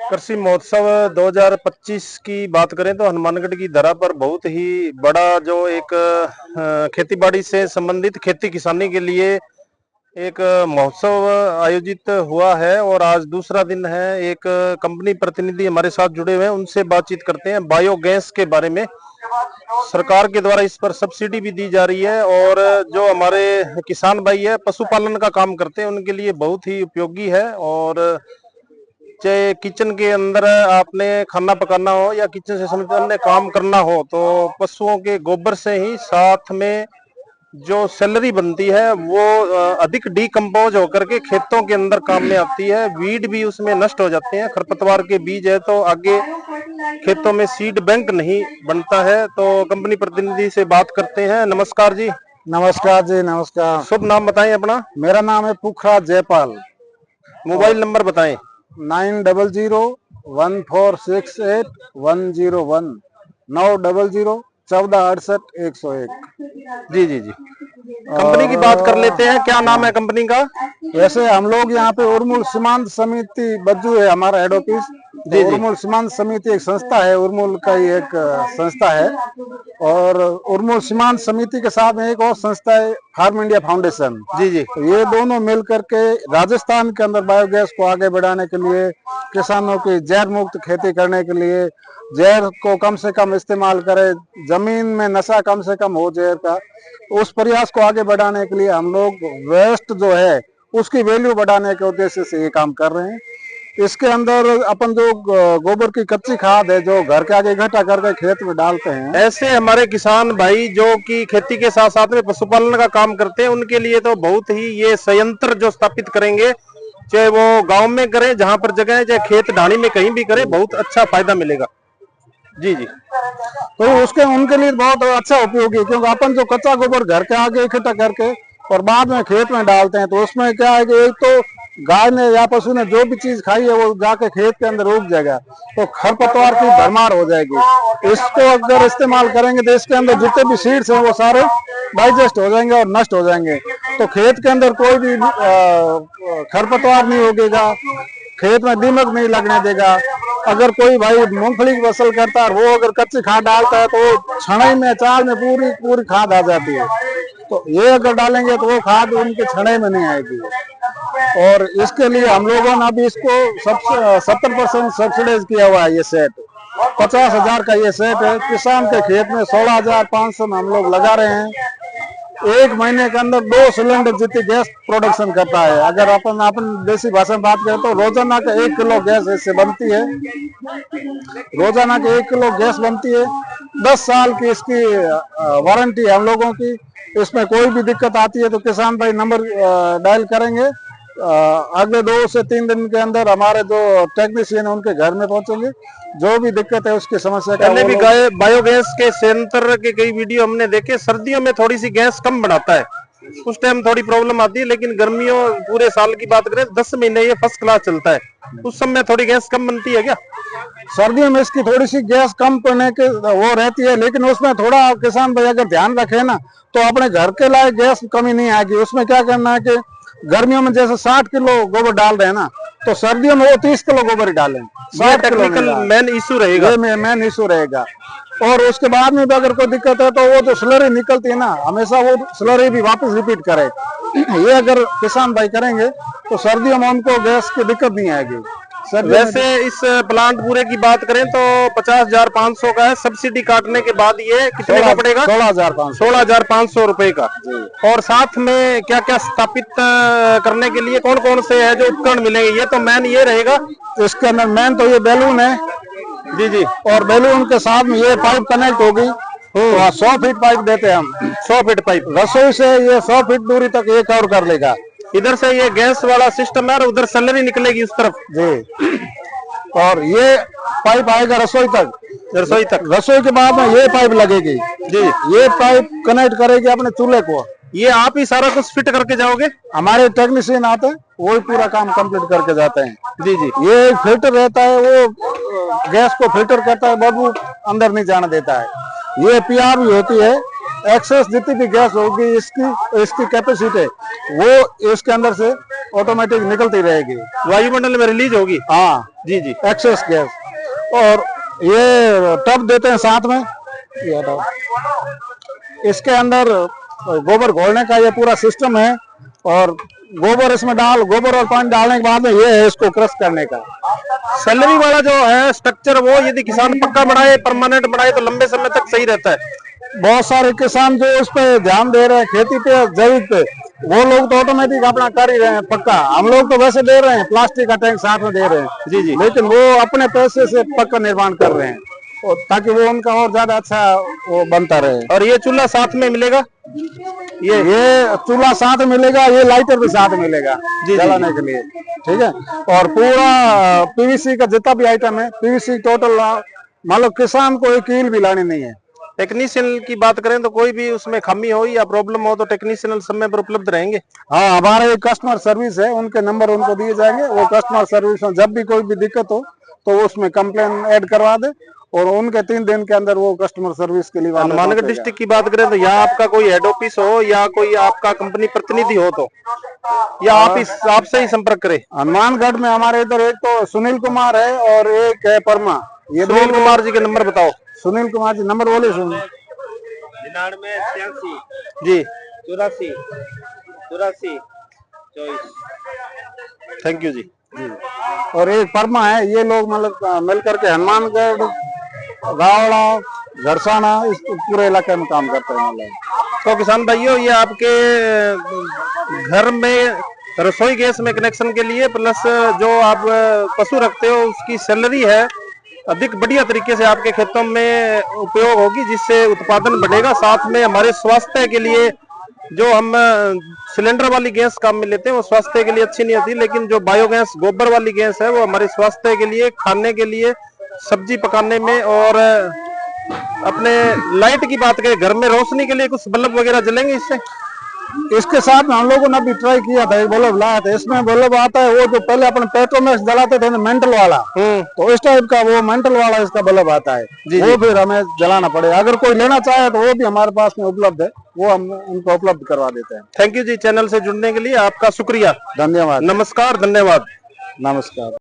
कृषि महोत्सव 2025 की बात करें तो हनुमानगढ़ की धरा पर बहुत ही बड़ा जो एक खेतीबाड़ी से संबंधित खेती किसानी के लिए एक महोत्सव आयोजित हुआ है और आज दूसरा दिन है। एक कंपनी प्रतिनिधि हमारे साथ जुड़े हुए हैं, उनसे बातचीत करते हैं बायोगैस के बारे में। सरकार के द्वारा इस पर सब्सिडी भी दी जा रही है और जो हमारे किसान भाई है पशुपालन का काम करते हैं उनके लिए बहुत ही उपयोगी है। और चाहे किचन के अंदर आपने खाना पकाना हो या किचन से संबंधित अन्य काम करना हो तो पशुओं के गोबर से ही साथ में जो सैलरी बनती है वो अधिक डीकम्पोज होकर के खेतों के अंदर काम में आती है। वीड भी उसमें नष्ट हो जाते हैं। खरपतवार के बीज है तो आगे खेतों में सीड बैंक नहीं बनता है। तो कंपनी प्रतिनिधि से बात करते हैं। नमस्कार जी। नमस्कार जी, नमस्कार। शुभ नाम बताएं अपना। मेरा नाम है पुखराज जयपाल। मोबाइल नंबर बताएं। 9001468101 9001468 जी जी जी। कंपनी की बात कर लेते हैं, क्या नाम है कंपनी का? वैसे हम लोग यहाँ पे उर्मुल सीमांत समिति बज्जू है हमारा हेड ऑफिस। उर्मुल सीमांत समिति एक संस्था है, उर्मुल का ही एक संस्था है। और उर्मुल सीमांत समिति के साथ में एक और संस्था है फार्म इंडिया फाउंडेशन। जी जी। तो ये दोनों मिलकर के राजस्थान के अंदर बायोगैस को आगे बढ़ाने के लिए, किसानों की जहर मुक्त खेती करने के लिए, जहर को कम से कम इस्तेमाल करे, जमीन में नशा कम से कम हो जहर का, उस प्रयास को आगे बढ़ाने के लिए हम लोग वेस्ट जो है उसकी वैल्यू बढ़ाने के उद्देश्य से ये काम कर रहे हैं। इसके अंदर अपन जो गोबर की कच्ची खाद है जो घर के आगे इकट्ठा करके खेत में डालते हैं। ऐसे हमारे किसान भाई जो कि खेती के साथ साथ में पशुपालन का काम करते हैं उनके लिए तो बहुत ही ये संयंत्र जो स्थापित करेंगे, चाहे वो गांव में करें जहां पर जगह है, चाहे खेत ढाणी में कहीं भी करें, बहुत अच्छा फायदा मिलेगा। जी जी। तो उसके उनके लिए बहुत अच्छा उपयोगी है, क्योंकि अपन जो कच्चा गोबर घर के आगे इकट्ठा करके और बाद में खेत में डालते हैं तो उसमें क्या है कि एक तो गाय ने या पशु ने जो भी चीज खाई है वो जाके खेत के अंदर उग जाएगा, तो खरपतवार की भरमार हो जाएगी। इसको अगर इस्तेमाल करेंगे तो इसके अंदर जितने भी सीड्स हैं वो सारे डाइजेस्ट हो जाएंगे और नष्ट हो जाएंगे। तो खेत के अंदर कोई भी खरपतवार नहीं उगेगा, खेत में दीमक नहीं लगने देगा। अगर कोई भाई मूंगफली की फसल करता है वो अगर कच्ची खाद डालता है तो छणाई में चाल में पूरी खाद आ जाती है। तो ये अगर डालेंगे तो वो खाद उनके छणाई में नहीं आएगी। और इसके लिए हम लोगों ने अभी इसको 70% सब्सिडाइज किया हुआ है। ये सेट 50,000 का ये सेट है। किसान के खेत में 16,500 में हम लोग लगा रहे हैं। एक महीने के अंदर 2 सिलेंडर जितनी गैस प्रोडक्शन करता है। अगर अपन देसी भाषा में बात करें तो रोजाना का 1 किलो गैस इससे बनती है। रोजाना के 1 किलो गैस बनती है। 10 साल की इसकी वारंटी है हम लोगों की। इसमें कोई भी दिक्कत आती है तो किसान भाई नंबर डायल करेंगे, अगले 2 से 3 दिन के अंदर हमारे जो टेक्नीशियन है उनके घर में पहुंचेंगे। जो भी दिक्कत है उसकी समस्या का पहले भी बायोगैस के संयंत्र के कई वीडियो हमने देखे। सर्दियों में थोड़ी सी गैस कम बनाता है, उस टाइम थोड़ी प्रॉब्लम आती है, लेकिन गर्मियों पूरे साल की बात करें 10 महीने ये फर्स्ट क्लास चलता है। उस समय थोड़ी गैस कम बनती है क्या? सर्दियों में इसकी थोड़ी सी गैस कम पड़ने के वो रहती है, लेकिन उसमें थोड़ा किसान भाई अगर ध्यान रखे ना तो अपने घर के लायक गैस कमी नहीं आएगी। उसमें क्या करना है कि गर्मियों में जैसे 60 किलो गोबर डाल रहे हैं ना, तो सर्दियों में वो 30 किलो गोबर ही डालें। 60 टेक्निकल मेन इशू रहेगा, मेन इशू रहेगा। और उसके बाद में भी अगर कोई दिक्कत है तो वो जो स्लरी निकलती है ना, हमेशा वो स्लरी भी वापस रिपीट करे। ये अगर किसान भाई करेंगे तो सर्दियों में उनको गैस की दिक्कत नहीं आएगी। वैसे इस प्लांट पूरे की बात करें तो 50,500 का है। सब्सिडी काटने के बाद ये कितने का पड़ेगा? 16,500 रुपए का। और साथ में क्या क्या स्थापित करने के लिए कौन कौन से है जो उपकरण मिलेंगे? ये तो मैन ये रहेगा, इसके अंदर मैन तो ये बैलून है। जी जी। और बैलून के साथ में ये पाइप कनेक्ट होगी। 100 फीट पाइप देते हैं हम। 100 फीट पाइप रसोई से ये 100 फीट दूरी तक ये कवर कर लेगा। इधर से ये गैस वाला सिस्टम है और उधर सैलरी निकलेगी उस तरफ जी। और ये पाइप आएगा रसोई तक। रसोई के बाद में ये पाइप लगेगी जी। ये पाइप कनेक्ट करेगी अपने चूल्हे को। ये आप ही सारा कुछ फिट करके जाओगे? हमारे टेक्नीशियन आते हैं, वही पूरा काम कंप्लीट करके जाते हैं। जी जी। ये एक फिल्टर रहता है, वो गैस को फिल्टर करता है, बदबू अंदर नहीं जाने देता है। ये पीआर भी होती है। एक्सेस जितनी भी गैस होगी इसकी कैपेसिटी वो इसके अंदर से ऑटोमेटिक निकलती रहेगी, वायुमंडल में रिलीज होगी। हाँ जी जी। Access gas. और ये टब देते हैं साथ में, ये टब, इसके अंदर गोबर घोलने का ये पूरा सिस्टम है, और गोबर इसमें गोबर और पानी डालने के बाद में ये है इसको क्रश करने का। सैलरी वाला जो है स्ट्रक्चर, वो यदि किसान पक्का बढ़ाए, परमानेंट बढ़ाए तो लंबे समय तक सही रहता है। बहुत सारे किसान जो उस पे ध्यान दे रहे हैं, खेती पे, जैविक पे, वो लोग तो ऑटोमेटिक अपना कर ही रहे हैं पक्का। हम लोग तो वैसे दे रहे हैं, प्लास्टिक का टैंक साथ में दे रहे हैं जी जी। लेकिन वो अपने पैसे से पक्का निर्माण कर रहे हैं, और ताकि वो उनका और ज्यादा अच्छा वो बनता रहे। और ये चूल्हा साथ में मिलेगा, ये चूल्हा साथ में मिलेगा, ये लाइटर भी साथ मिलेगा जलाने के लिए, ठीक है। और पूरा पीवीसी का जितना भी आइटम है, पीवीसी टोटल, मान लो किसान को एक कील भी लानी नहीं है। टेक्नीशियन की बात करें तो कोई भी उसमें खामी हो या प्रॉब्लम हो तो टेक्नीशियन समय पर उपलब्ध रहेंगे। हाँ, हमारे एक कस्टमर सर्विस है, उनके नंबर उनको दिए जाएंगे। वो कस्टमर सर्विस में जब भी कोई भी दिक्कत हो तो उसमें कंप्लेन ऐड करवा दे, और उनके 3 दिन के अंदर वो कस्टमर सर्विस के लिए। हनुमानगढ़ डिस्ट्रिक्ट की बात करें तो यहाँ आपका कोई हेड ऑफिस हो या कोई आपका कंपनी प्रतिनिधि हो तो, या आप आपसे ही संपर्क करें। हनुमानगढ़ में हमारे इधर एक तो सुनील कुमार है और एक है परमा। ये सुनील कुमार जी के नंबर बताओ। सुनील कुमार जी नंबर बोले सुन। 99 जी 84 84 24। थैंक यू जी। और एक परमा है, ये लोग मतलब मिल करके हनुमानगढ़, गावड़ा, घरसाना, इस पूरे इलाके में काम करते हैं मतलब। तो किसान भाइयों, ये आपके घर में रसोई गैस में कनेक्शन के लिए, प्लस जो आप पशु रखते हो उसकी सैलरी है, अधिक बढ़िया तरीके से आपके खेतों में उपयोग होगी, जिससे उत्पादन बढ़ेगा। साथ में हमारे स्वास्थ्य के लिए, जो हम सिलेंडर वाली गैस काम में लेते हैं वो स्वास्थ्य के लिए अच्छी नहीं होती, लेकिन जो बायोगैस गोबर वाली गैस है वो हमारे स्वास्थ्य के लिए, खाने के लिए, सब्जी पकाने में, और अपने लाइट की बात करें, घर में रोशनी के लिए कुछ बल्ब वगैरह जलेंगे इससे। इसके साथ में हम लोगों ने भी ट्राई किया था, एक बल्ब लाया था। इसमें बल्ब आता है वो जो पहले अपन पेट्रोमैक्स जलाते थे ना, मेंटल वाला, तो इस टाइप का वो मेंटल वाला इसका बल्ब आता है। वो फिर हमें जलाना पड़ेगा। अगर कोई लेना चाहे तो वो भी हमारे पास में उपलब्ध है, वो हम उनको उपलब्ध करवा देते हैं। थैंक यू जी, चैनल से जुड़ने के लिए आपका शुक्रिया। धन्यवाद। नमस्कार, धन्यवाद। नमस्कार।